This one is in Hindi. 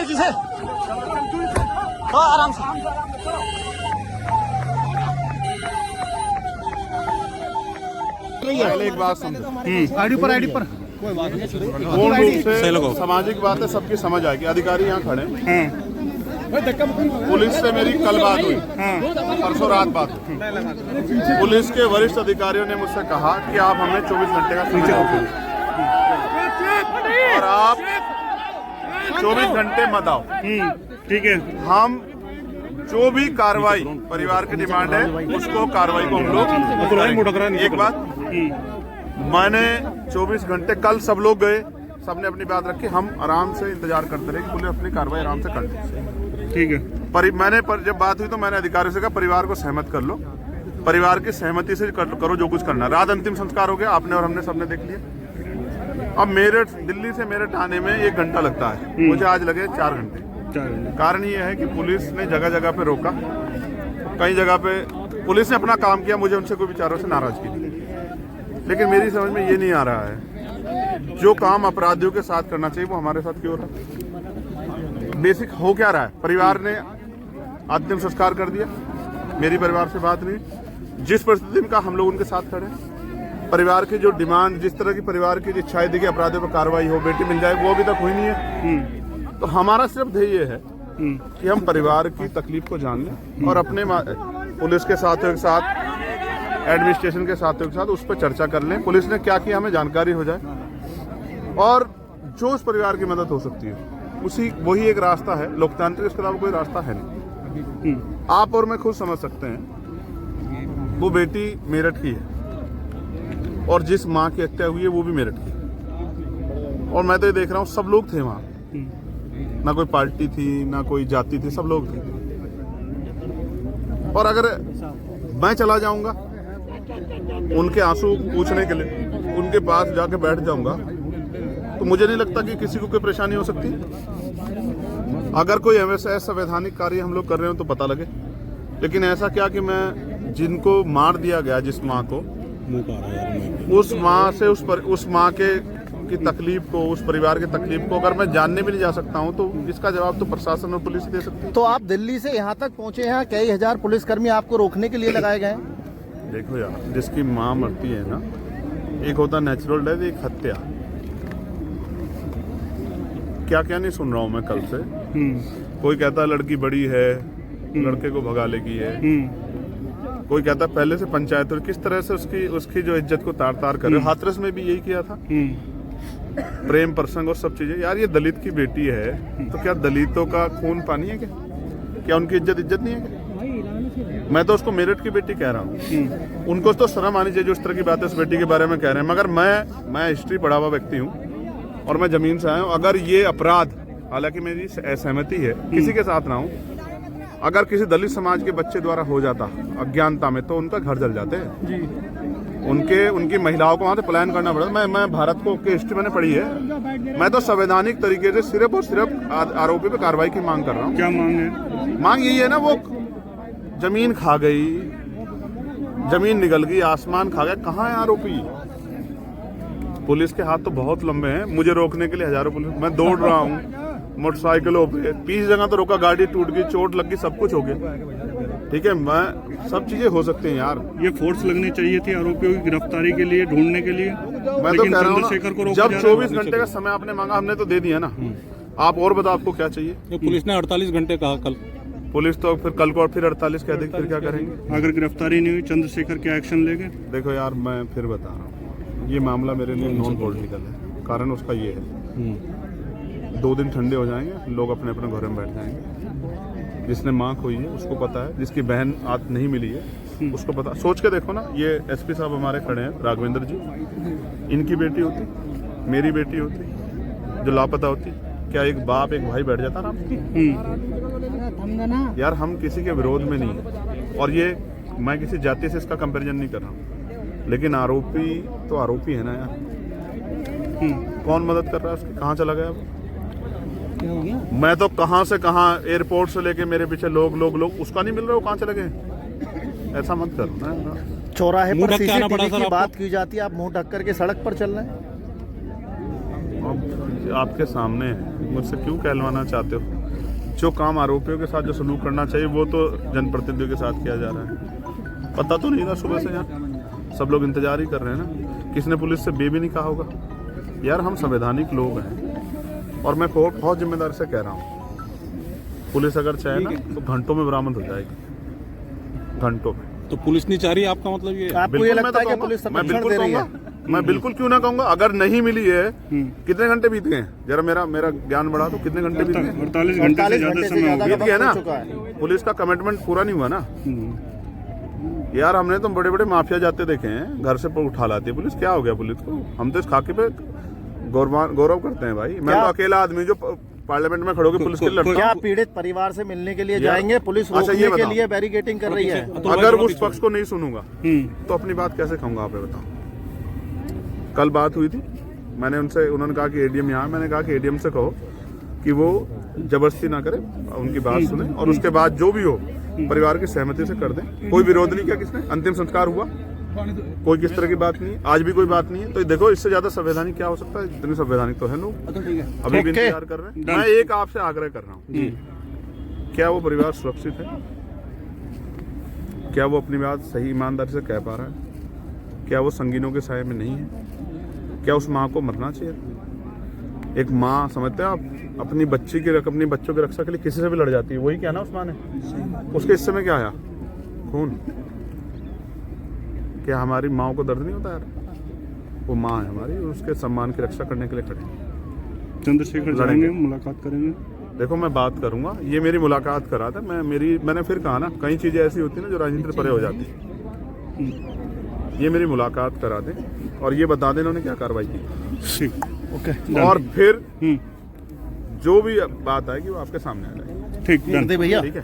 तेजी से, आराम से। पहले एक बात समझो, आईडी पर पूर्ण रूप से सामाजिक बातें सबकी समझ आएगी। अधिकारी यहाँ खड़े हैं। पुलिस से मेरी कल बात हुई, परसों रात बात हुई। पुलिस के वरिष्ठ अधिकारियों ने मुझसे कहा कि आप हमें 24 घंटे का समय दो और आप 24 घंटे मत आओ। ठीक है। हम जो भी कार्रवाई परिवार की डिमांड है उसको कार्रवाई को हम लोग, एक बात मैंने 24 घंटे, कल सब लोग गए, सबने अपनी बात रखी, हम आराम से इंतजार करते रहे कि पुलिस अपनी कार्रवाई आराम से कर ले। ठीक है। जब बात हुई तो मैंने अधिकारियों से कहा परिवार को सहमत कर लो, परिवार की सहमति से करो जो कुछ करना। रात अंतिम संस्कार हो गया, आपने और हमने सबने देख लिया। अब मेरठ, दिल्ली से मेरठ आने में 1 घंटा लगता है, मुझे आज लगे 4 घंटे। कारण ये है कि पुलिस ने जगह जगह पे रोका, कई जगह पे पुलिस ने अपना काम किया, मुझे उनसे कोई विचारों से नाराजगी नहीं। लेकिन मेरी समझ में ये नहीं आ रहा है, जो काम अपराधियों के साथ करना चाहिए वो हमारे साथ क्यों हो रहा है? बेसिक हो क्या रहा है? परिवार ने अंतिम संस्कार कर दिया, मेरी परिवार से बात नहीं। जिस परिस्थिति में का हम लोग उनके साथ खड़े हैं, परिवार की जो डिमांड, जिस तरह की परिवार की इच्छाएं थी कि अपराधियों पर कार्रवाई हो, बेटी मिल जाए, वो अभी तक हुई नहीं है। तो हमारा सिर्फ ध्येय ये है कि हम परिवार की तकलीफ को जान लें और अपने पुलिस के साथियों के साथ, एडमिनिस्ट्रेशन के साथियों के साथ उस पर चर्चा कर लें। पुलिस ने क्या किया हमें जानकारी हो जाए और जो उस परिवार की मदद हो सकती है वही एक रास्ता है। लोकतांत्रिक, इसके अलावा कोई रास्ता है नहीं। आप और मैं खुद समझ सकते हैं, वो बेटी मेरठ की है और जिस माँ की हत्या हुई है वो भी मेरठ की है। और मैं तो ये देख रहा हूँ सब लोग थे वहाँ, ना कोई पार्टी थी ना कोई जाति थी, सब लोग थे। और अगर मैं चला जाऊंगा उनके आंसू पूछने के लिए, उनके पास जाके बैठ जाऊंगा, तो मुझे नहीं लगता कि किसी को कोई परेशानी हो सकती। अगर कोई ऐसा संवैधानिक कार्य हम लोग कर रहे हो तो पता लगे। लेकिन ऐसा क्या कि मैं, जिनको मार दिया गया, जिस माँ को, उस माँ से उस माँ की तकलीफ को, उस परिवार की तकलीफ को अगर मैं जानने भी नहीं जा सकता हूँ तो इसका जवाब तो प्रशासन और पुलिस दे सकती है। तो आप दिल्ली से यहाँ तक पहुँचे हैं, कई हजार पुलिसकर्मी आपको रोकने के लिए लगाए गए हैं। देखो यार, जिसकी माँ मरती है ना, एक होता नेचुरल डेथ, एक हत्या। क्या क्या नहीं सुन रहा हूँ मैं कल से। कोई कहता लड़की बड़ी है, लड़के को भगा लेगी है। कोई कहता पहले से पंचायत, और किस तरह से उसकी जो इज्जत को तार तार कर रहे। हाथरस में भी यही किया था, प्रेम प्रसंग और सब चीजें। यार ये दलित की बेटी है, तो क्या दलितों का खून पानी है क्या उनकी इज्जत नहीं है क्या? मैं तो उसको मेरठ की बेटी कह रहा हूँ, उनको तो शर्म आनी चाहिए जो इस तरह की बातें उस बेटी के बारे में कह रहे हैं। मगर मैं हिस्ट्री पढ़ा हुआ व्यक्ति हूँ और मैं जमीन से आया हूँ। अगर ये अपराध, हालांकि मेरी असहमति है, किसी के साथ ना हूँ, अगर किसी दलित समाज के बच्चे द्वारा हो जाता अज्ञानता में, तो उनका घर जल जाते हैं। उनकी महिलाओं को वहां से पलायन करना पड़ता। मैं भारत को की हिस्ट्री मैंने पढ़ी है। मैं तो संवैधानिक तरीके से सिर्फ और सिर्फ आरोपी पे कार्रवाई की मांग कर रहा हूँ। क्या मांग है? मांग यही है ना, वो जमीन खा गई, जमीन निगल गई, आसमान खा गया, कहाँ है आरोपी? पुलिस के हाथ तो बहुत लंबे हैं, मुझे रोकने के लिए हजारों पुलिस, मैं दौड़ रहा हूँ मोटरसाइकिलों पे, 20 जगह तो रोका, गाड़ी टूट गई, चोट लग गई, सब कुछ हो गया। ठीक है, मैं सब चीजें हो सकती हैं यार। ये फोर्स लगनी चाहिए थी आरोपियों की गिरफ्तारी के लिए, ढूंढने के लिए। मैं तो कह रहा हूँ जब 24 घंटे का समय आपने मांगा, हमने तो दे दिया ना। आप और बताओ आपको क्या चाहिए? पुलिस ने 48 घंटे कहा कल। पुलिस तो फिर कल को और फिर 48 कह देगी, फिर क्या करेंगे? अगर गिरफ्तारी नहीं हुई, चंद्रशेखर क्या एक्शन लेंगे? देखो यार, मैं फिर बता रहा हूँ, ये मामला मेरे लिए नॉन पॉलिटिकल है। कारण उसका ये है, 2 दिन ठंडे हो जाएंगे, लोग अपने अपने घरों में बैठ जाएंगे। जिसने माँ खोई है उसको पता है, जिसकी बहन आज नहीं मिली है उसको पता। सोच के देखो ना, ये एसपी साहब हमारे खड़े हैं, राघवेंद्र जी, इनकी बेटी होती, मेरी बेटी होती, जो लापता होती, क्या एक बाप एक भाई बैठ जाता ना? यार हम किसी के विरोध में नहीं, और ये मैं किसी जाति से इसका कंपैरिजन नहीं कर रहा हूँ, लेकिन आरोपी तो आरोपी है ना यार। कौन मदद कर रहा है उसकी? कहाँ चला गया वो? मैं तो कहाँ से कहाँ, एयरपोर्ट से लेके मेरे पीछे लोग उसका नहीं मिल रहा, वो कहाँ चले गए? ऐसा मत करो ना। चौराहे पर सीसीटीवी की बात की जाती है, आप मुंह ढक करके सड़क पर चल रहे हैं। आपके सामने है, मुझसे क्यों कहलवाना चाहते हो? जो काम आरोपियों के साथ जो सलूक करना चाहिए वो तो जनप्रतिनिधियों के साथ किया जा रहा है। पता तो नहीं था सुबह से, यहाँ सब लोग इंतजार ही कर रहे हैं ना। किसने पुलिस से बे भी नहीं कहा होगा? यार हम संवैधानिक लोग हैं और मैं बहुत जिम्मेदारी से कह रहा हूँ, पुलिस अगर चाहे ना तो घंटों में बरामद हो जाएगी, घंटों में। तो पुलिस नहीं चाह रही, आपका मतलब ये है? आपको ये बिल्कुल, लगता है कि कहूँगा, पुलिस मैं संरक्षण बिल्कुल दे रही है? कहूँगा, मैं बिल्कुल क्यों ना कहूँगा। अगर नहीं मिली है, कितने घंटे बीत गए हैं? जरा मेरा ज्ञान बढ़ा दो, कितने घंटे बीत गए? 48 घंटे से 48 ज्यादा घंटे से समय हो ज्यादा गया। बीत गया ना। हो चुका है। पुलिस का कमिटमेंट पूरा नहीं हुआ ना यार। हमने तो बड़े बड़े माफिया जाते देखे हैं, घर से उठा लाती है पुलिस। क्या हो गया पुलिस को? हम तो इस खाके पे गौरव करते हैं भाई। मैं तो अकेला आदमी जो पार्लियामेंट में खड़े होकर पुलिस के लिए लड़ता क्या हूं। पीड़ित परिवार से मिलने के लिए जाएंगे? पुलिस अच्छा, ये रोकने के बताओ। लिए बैरिकेडिंग कर रही है। अगर उस पक्ष को नहीं सुनूंगा तो अपनी बात कैसे कहूंगा? आप ये बताओ। कल बात हुई थी, मैंने उनसे, उन्होंने कहा कि एडीएम यहाँ, मैंने कहा कि एडीएम से कहो कि वो जबरदस्ती ना करे, उनकी बात सुने और उसके बाद जो भी हो परिवार की सहमति से कर दें। कोई विरोध नहीं किया किसने, अंतिम संस्कार हुआ, कोई किस तरह की बात नहीं है, आज भी कोई बात नहीं है। तो देखो इससे ज्यादा संवैधानिक क्या हो सकता है? इतनी संवैधानिक तो है लोग, अभी भी इंतजार कर रहे हैं। मैं एक आपसे आग्रह कर रहा हूँ, क्या वो परिवार सुरक्षित है? क्या वो अपनी बात सही ईमानदारी से कह पा रहा है? क्या वो संगीनों के साये में नहीं है? क्या उस माँ को मरना चाहिए? एक माँ, समझते हैं आप, अपनी अपनी बच्चों की रक्षा के लिए किसी से भी लड़ जाती है। वही क्या ना उस माँ ने, उसके हिस्से में क्या आया? खून। क्या हमारी माँ को दर्द नहीं होता यार? वो माँ है हमारी, उसके सम्मान की रक्षा करने के लिए खड़े हैं। चंद्रशेखर जाएंगे, मुलाकात करेंगे। देखो मैं बात करूंगा, ये मेरी मुलाकात करा था। मैंने फिर कहा ना, कई चीजें ऐसी होती है ना जो राजनीति से परे हो जाती है। ये मेरी मुलाकात करा दें और ये बता दें इन्होंने क्या कार्रवाई की। ओके, और फिर जो भी बात आएगी वो आपके सामने आ जाएगी। ठीक, डन। भैया। ठीक है।